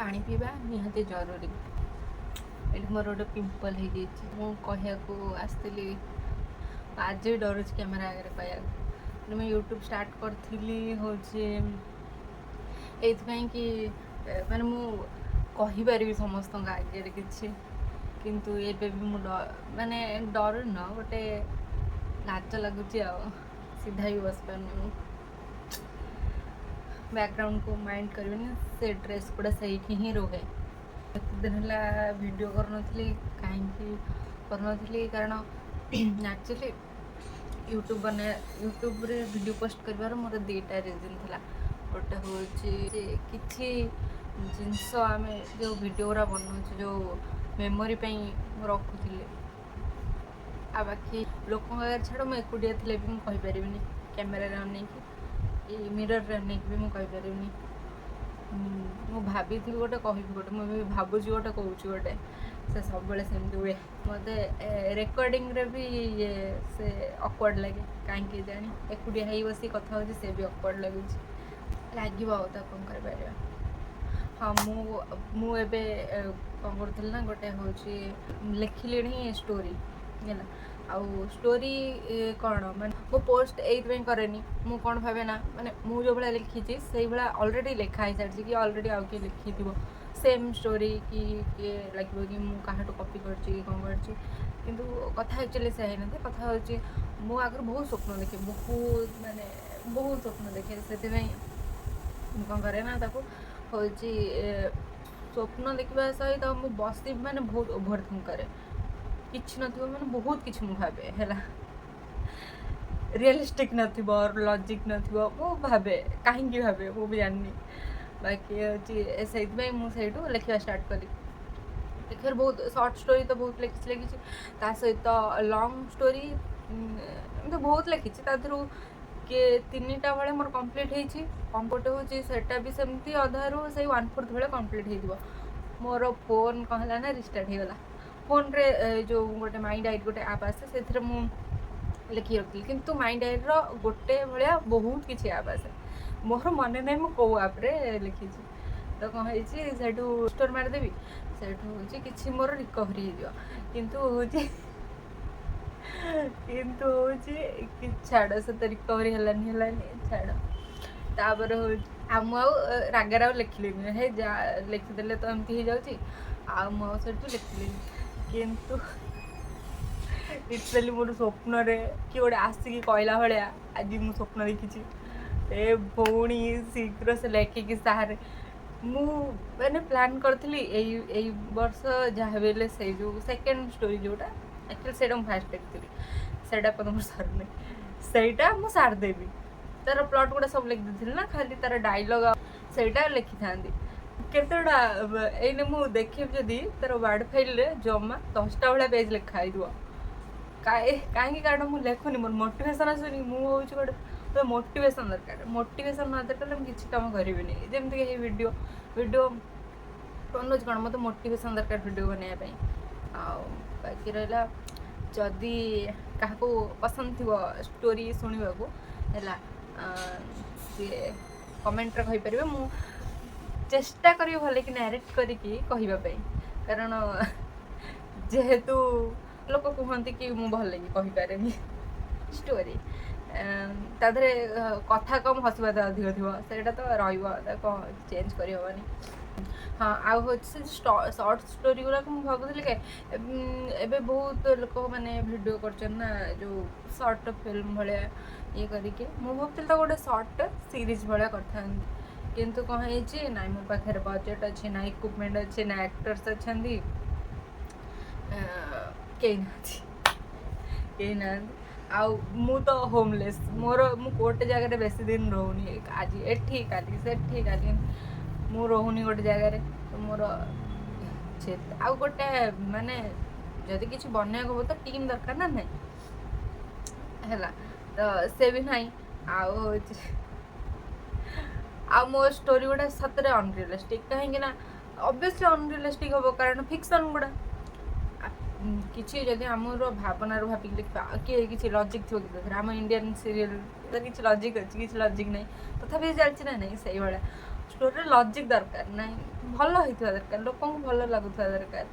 पानी पीवा निहाती जरूरी। ये मोर गोटे पिंपल हो कहू आसती आज भी डर कैमेरा आगे कहूँ मैं यूट्यूब स्टार्ट करी हूँ कि माने मुझे समस्त आगे कि किंतु एबे भी मु माने डर न गोटे लाज लगुच सीधा भी बस पार बैकग्राउंड को माइंड करें से ड्रेस गुड़ा से ही रुहे एत दिन है वीडियो करनी कहीं कारण एक्चुअली यूट्यूब बना यूट्यूब रे वीडियो पोस्ट कर मोर दुईटा रिजन था गोटे हूँ कि जिनस आम जो वीडियो गुरा बनाऊँ जो मेमोरी रखुली आ बाकी लोक छाड़ मुझे एकुटिया थी भी मुझे कैमेरा अनेक मिरर अनेक भी मुझे मु भाभी गोटे कहि गोटे मुझे भावुँ गोटे कौच गोटे से सब सेमती हुए मत रेकर्डिंग रे भी ये से अकवर्ड लगे कहीं जानी एकुटिया ही बस कथा हो से भी अकवर्ड लगुच लगे कौन कर हाँ मुझे कौन करूँ ना गोटे हूँ लिखिली स्टोरी है आउ स्टोरी कौन माने मो पोस्ट ये कैनि मु कौन भावे ना माने मु जो भाया लिखी से भाया अलरेडी लिखाई सारी कि अलरेडी आउ किए लिखी थी सेम स्टोरी कि किए लगे कि मुझे कहाँ कॉपी कर कौन कर कथा एक्चुअली से है ना कथा हूँ मु आगे बहुत स्वप्न देखे बहुत माने बहुत स्वप्न देखे से कौन करे ना हूँ स्वप्न देखा सहित मु बस माने बहुत ओभर थिंक करे किसी नथिबो माने बहुत किसी मु भावे हैला रियलिस्टिक नथिबो और लॉजिक नथिबो मु भावे काहेकि भावे मु भी जाननी बाकी हूँ से मुझे लिखा स्टार्ट कली लिखे बहुत शॉर्ट स्टोरी तो बहुत लिखी ता सहित लॉन्ग स्टोरी तो बहुत लिखी तादू किए 3टा बेले मोर कंप्लीट होती गोटे हूँ सेटा भी सेमती अधारू से 1/4 बेले कंप्लीट हो मोर फोन कौन है ना रिस्टार्ट होगला फोन रे जो गोटे माइंड आइट गोटे आप आसे से लिखी रखी किंतु माइंड आइट गोटे भाया बहुत किसी आप आसे मोर मन ना मुझे कौ आप्रे लिखी तो कौन है स्टोर मारिदेवी से कि मोर रिकवरी हो किंतु हूँ किंतु हूँ छाड़ से तो रिकवरी है छाड़ तापर हूँ रागार लिखिली हे जा लिखिदे तो एमती हो जाऊँगी मुझे लिखिली किंतु लिटराली मोर स्वप्न कि गोटे आसिक कहला भाया आज मु स्वप्न देखी ए भौणी शीघ्र से लेखिकी सारे मैंने प्लान करी वर्ष जहाँ भी से जो सेकेंड स्टोरी जोटा एक्चुअली से फास्ट देखी से तुम सरनी सेटा मु सारदेवी तार प्लट गुड़ा सब लिख दी ना खाली तार डायलॉग सेटा लिखि था केतटा ये मुझे देखे जदि तार वर्ड फाइल रे जमा 10टा भाया पेज लिखाई कहीं कारण मुझे लिखुनी मोर मोटिवेशन आसुनी मुझे गोटे तो मोटिवेशन दरकार मोटिवेशन ना दरकार मुझे किसी कम करी जमीक वीडियो वीडियो बनौर कौन मतलब मोटिवेशन दरकार वीडियो बनवाई बाकी रहा जदि क्या पसंद थी स्टोरी शुणा को है सी कमेंट रे कहीपर मु चेष्टा करी भले कि नारेट करके कारण जेहेतु लोक कहते कि मु भल कहीपर स्टोरी तादे कथा कम हसवा अधिक थी से तो रहा चेंज कर हाँ आ शॉर्ट स्टोरी गुरा मुझे भावुली एबे बहुत लोक मैंने वीडियो करना जो शॉर्ट फिल्म भाया ये करके मुझे भावुली तो गोटे शॉर्ट सीरीज भाया कर किंतु कौन है ना मो पाखे बजेट अच्छे ना इक्विपमेंट अच्छे ना एक्टर्स अच्छा कहीं ना आउ मु तो होमलेस मोर मु गोटे जगह बेसी दिन रोनी आज एठी काली सेठी काली मु रोनी गोटे जगह तो मोर आउ गोटे माने जदि किसी बनने हो तो टीम दरकार ना नहीं है तो से भी नहीं आउ मो स्टोरी गुड़ा सतरे अनरियलिस्टिक कहीं ऑब्वियसली अनरियलिस्टिक हम कारण फिक्शन गुड़ा किसी जदि आमर भावनार भाविक लिखा किए किसी लजिक थी आम इंडियन सीरियल किसी लजिक अच्छी किसी लजिक नहीं तथापि चलती ना नहीं से भाया स्टोरी लॉजिक दरकार ना भल होता दरकार लोक भल लगुवा दरकार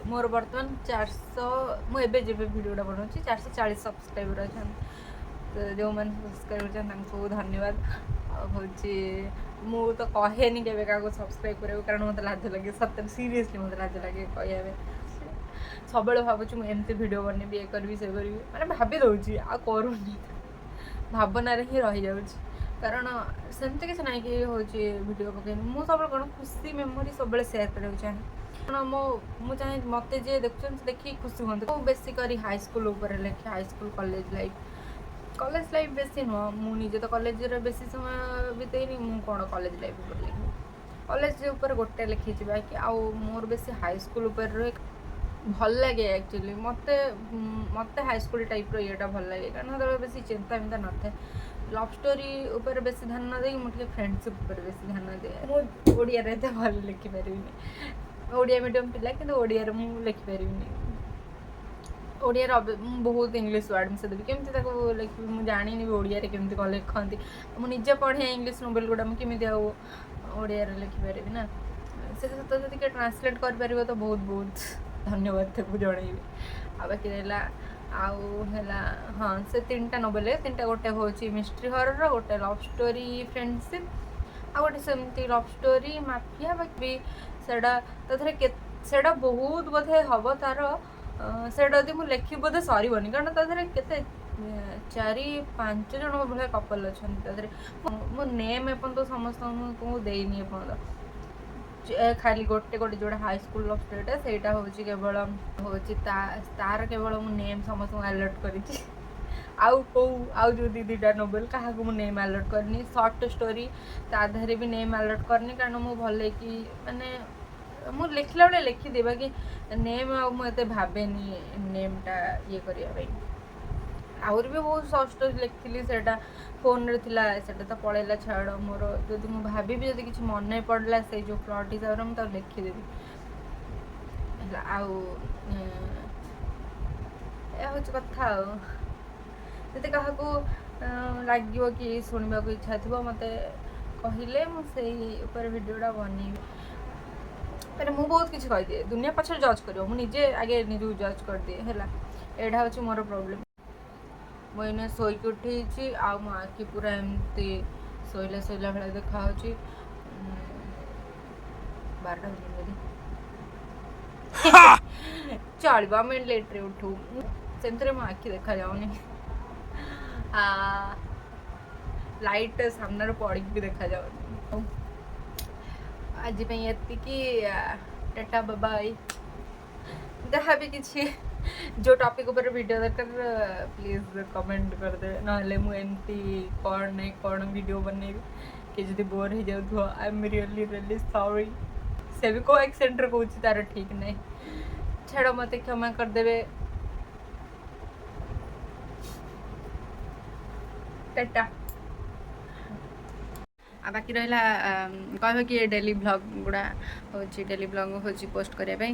मोर बर्तमान 400 मुझे जब भिडियोटा बनाऊँ 440 सब्सक्राइबर अच्छा तो जो मैंने सब्सक्राइब बहुत धन्यवाद हूँ मु तो कहेनी के क्या सब्सक्राइब कर कारण मत लाज लगे सत सीरीयसली मत लाज लगे कह सब भावुँ मुझे भिडियो बनैबी ये करी से करी मैंने भाभी दूसरी आ करूनी भावनार ही रही जाऊँगी कारण सेमती किसी ना कि हूँ भिडियो पकईनि मुझे सब कौन खुशी मेमोरी सब सेयार करने चाहे कारण मो चाहे मत जी देखुन देखिए खुशी हूँ बेसिकली हाई स्कूल लिखे हाई स्कूल कॉलेज लाइफ बेसी नुह मुझे तो कॉलेज बेसी समय बीतेनी मुझे कौन कॉलेज लाइफ लिखी कॉलेज गोटे लिखी बाकी आउ मोर बेसी हाई स्कूल भल लगे एक्चुअली मत मत हाई स्कूल टाइप रा भल लगे कारण बेसी चिंता मिंता न था लव स्टोरी उपर बेसी ध्यान न दे मुझे फ्रेंडशिप उपर बेसी ध्यान दे मुझे ओडिया रे तो भल लिखिपारि ओडिया मीडियम पिला कि ओडिया मुझे लिखिपारि ओडिया बहुत इंग्लीश वर्ड मिसे देवी केमती लिखी मुझे जानी ओडिया केमती कौन लिखती मुझे पढ़े इंग्लीश नोवेल गुड़ा मुझे ओडिया लिखिपारि ना से सत जी ट्रांसलेट कर तो बहुत बहुत धन्यवाद थे जनइबी आ बाकी रहा आउला हाँ से 3टा नोवेल 3टा गोटे हूँ मिस्ट्री हरर गोटे लव स्टोरी फ्रेंडशिप आ गोटे सेमती लव स्टोरी माफिया बाकी सेटा बहुत बोधे हम तार सेटा जब मुझे लिखी बोधे सरबनी कारण तादे के 4-5 जन भाई कपल अच्छा मो नेम एपन समस्त को देनी एपर्त खाली गोटे गोटे जोड़ा हाई स्कूल लव स्टोरीटा सेटा हूँ केवल हूँ तार केवल मु नेम समस्त अलर्ट करी आउ जो दीटा नोवेल क्या मुझे नेम अलर्ट करनी सर्ट स्टोरी ताधे भी नेम अलर्ट करनी कारण मु भले कि माने मुझे लिखला बेले लिखिदे बाकी नेम आते भावेनी नेमटा ये करने आहुरी भी बहुत सर्ट स्टोरी लिखी से फोन रे थिला सेटा तो पड़ेगा छाड़ मोर जदि मु भाभी जदि किसी मन पड़ला से जो प्लॉट हिसाब से मुझे लिखिदेवी आउ हूँ कथा जब क्या लगे कि शुणा को इच्छा थी मत कहले मुझे भिडियोटा बनइबी मैंने मुझे बहुत किसी कहीदिए दुनिया पछे जज कर मुझे आगे निज जज कर दिए है यहाँ हूँ मोर प्रोब्लेम मुझे शोक उठी आ मो आखि पूरा एमती शोला शोला भाई देखा 12टा चलो आम लेट्रे उठू सेमती मो आखि देखा जाऊनी लाइट सामने पड़ी भी देखा जाऊनी आज ये टाटा बाय जहाँ भी किसी जो टॉपिक ऊपर वीडियो दरकार प्लीज कमेंट कर दे ना मुझे कौन नहीं कौन वीडियो बनइबी कि जब बोर हो जाऊ I am really really sorry से भी को एक्सेंट कहूँ तार ठीक नहीं छाड़ मत क्षमा करदे टाटा आ बाकी रहा कह कि डेली ब्लॉग गुड़ा हूँ डेली ब्लॉग हूँ पोस्ट करने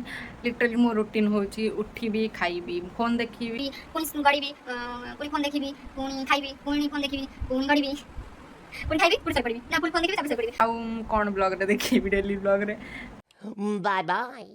लिटरली मो रूटीन हूँ उठीबी खाइबी फोन देखी पुणी गड़बी पुणी फोन देखी पुणी खाइबी पुणी फोन देखी पुणी गड़बी पुणी खाइबी पुणी सपड़ी ना पुणी फोन देखी कौन ब्लॉग देखी डेली ब्लॉग रे बाय बाय।